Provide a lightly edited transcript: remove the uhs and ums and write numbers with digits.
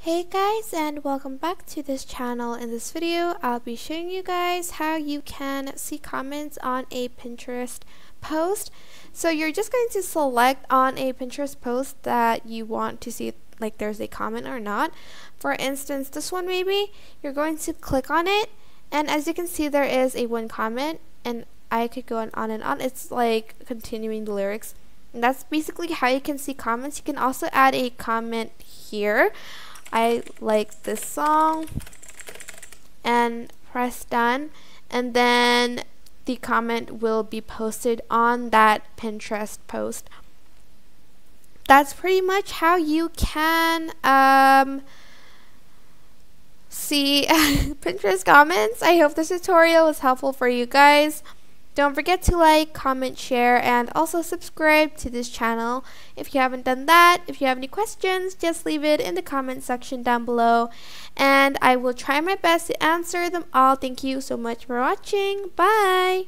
Hey guys, and welcome back to this channel. In this video I'll be showing you guys how you can see comments on a Pinterest post. So you're just going to select on a Pinterest post that you want to see like there's a comment or not. For instance, this one maybe, you're going to click on it, and as you can see there is a one comment, and I could go on and on. It's like continuing the lyrics, and that's basically how you can see comments. You can also add a comment here. I like this song, and press done, and then the comment will be posted on that Pinterest post. That's pretty much how you can see Pinterest comments. I hope this tutorial was helpful for you guys. Don't forget to like, comment, share, and also subscribe to this channel if you haven't done that. If you have any questions, just leave it in the comment section down below, and I will try my best to answer them all. Thank you so much for watching. Bye!